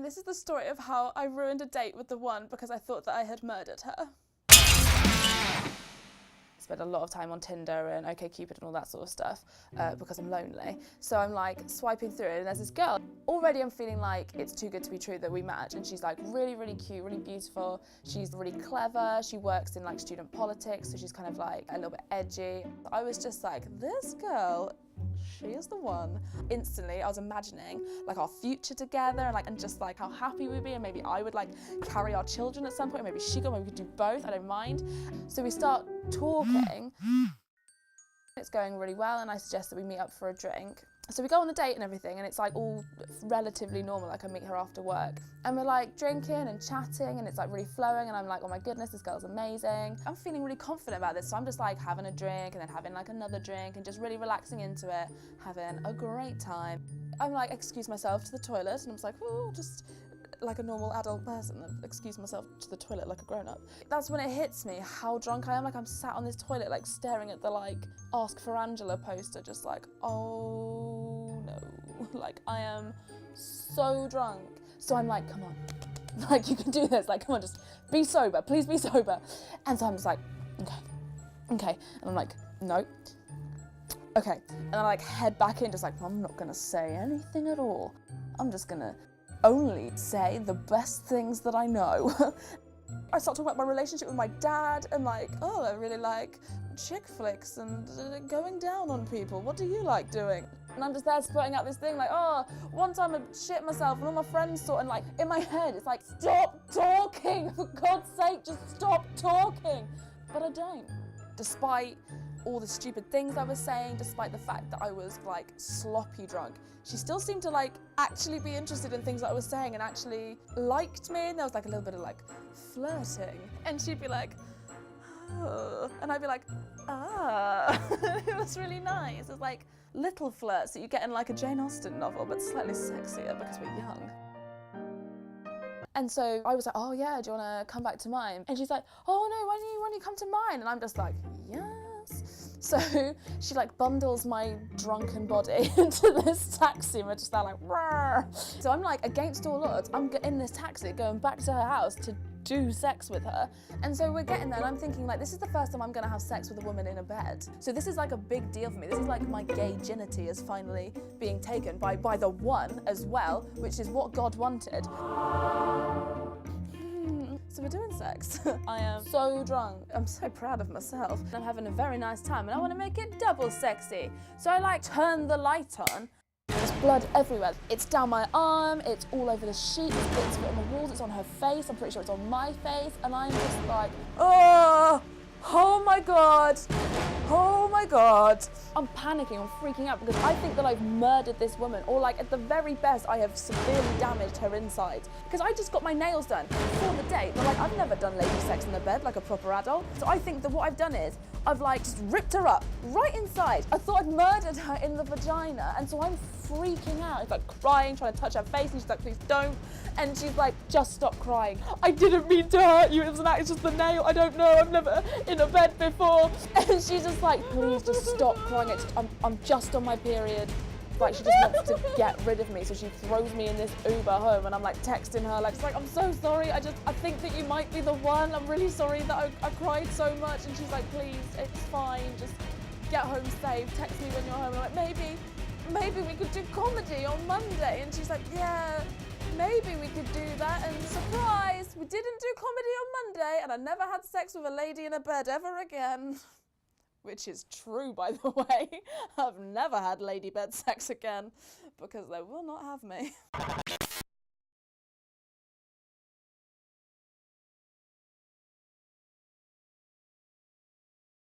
And this is the story of how I ruined a date with the one because I thought that I had murdered her. Spend a lot of time on Tinder and OkCupid and all that sort of stuff because I'm lonely. So I'm like swiping through it and there's this girl. Already I'm feeling like it's too good to be true that we match, and she's like really, really cute, really beautiful. She's really clever. She works in like student politics, so she's kind of like a little bit edgy. I was just like, this girl, she is the one. Instantly I was imagining like our future together and just like how happy we'd be, and maybe I would like carry our children at some point, maybe she could, maybe we could do both, I don't mind. So we start talking. It's going really well and I suggest that we meet up for a drink. So we go on the date and everything, and it's like all relatively normal, like I meet her after work. And we're like drinking and chatting and it's like really flowing, and I'm like, oh my goodness, this girl's amazing. I'm feeling really confident about this, so I'm just like having a drink and then having like another drink and just really relaxing into it, having a great time. I'm like, excuse myself to the toilet, and I'm just like, oh, just like a normal adult person, excuse myself to the toilet like a grown-up. That's when it hits me how drunk I am. Like I'm sat on this toilet like staring at the like Ask for Angela poster, just like, oh no, like I am so drunk. So I'm like, come on, like you can do this, like come on, just be sober, please be sober. And so I'm just like, okay, and I'm like, no, okay. And I like head back in, just like, I'm not gonna say anything at all. I'm just gonna only say the best things that I know. I start talking about my relationship with my dad and like, oh, I really like chick flicks and going down on people. What do you like doing? And I'm just there spitting out this thing like, oh, one time I shit myself and all my friends saw it, and like in my head it's like, stop talking, for God's sake, just stop talking. But I don't. Despite all the stupid things I was saying, despite the fact that I was like sloppy drunk, she still seemed to like actually be interested in things that I was saying and actually liked me, and there was like a little bit of like flirting, and she'd be like, oh, and I'd be like, ah. It was really nice. It was like little flirts that you get in like a Jane Austen novel, but slightly sexier because we're young. And so I was like, oh yeah, do you want to come back to mine? And she's like, oh no, why don't you come to mine? And I'm just like, yes. So she like bundles my drunken body into this taxi, and we're just there like, rawr. So I'm like, against all odds, I'm in this taxi going back to her house to do sex with her. And so we're getting there and I'm thinking like, this is the first time I'm gonna have sex with a woman in a bed. So this is like a big deal for me. This is like my gay virginity is finally being taken by the one as well, which is what God wanted. So we're doing sex. I am so drunk. I'm so proud of myself. I'm having a very nice time and I want to make it double sexy. So I like turn the light on. There's blood everywhere. It's down my arm, it's all over the sheets, it's on the walls, it's on her face, I'm pretty sure it's on my face, and I'm just like, oh my God, oh my God. I'm panicking, I'm freaking out because I think that I've murdered this woman, or like at the very best I have severely damaged her insides. Because I just got my nails done for the date, but like I've never done lady sex in the bed like a proper adult. So I think that what I've done is, I've like just ripped her up right inside. I thought I'd murdered her in the vagina, and so I'm freaking out. It's like crying, trying to touch her face, and she's like, please don't. And she's like, just stop crying. I didn't mean to hurt you, it was an act, it's just the nail, I don't know, I've never in a bed before. And she's just like, please just stop crying, I'm just on my period. Like she just wants to get rid of me, so she throws me in this Uber home, and I'm like texting her like, I'm so sorry, I think that you might be the one, I'm really sorry that I cried so much. And she's like, please, it's fine, just get home safe, text me when you're home. And I'm like, maybe we could do comedy on Monday. And she's like, yeah, maybe we could do that. And surprise, we didn't do comedy on Monday, and I never had sex with a lady in a bed ever again. Which is true, by the way. I've never had lady bed sex again because they will not have me.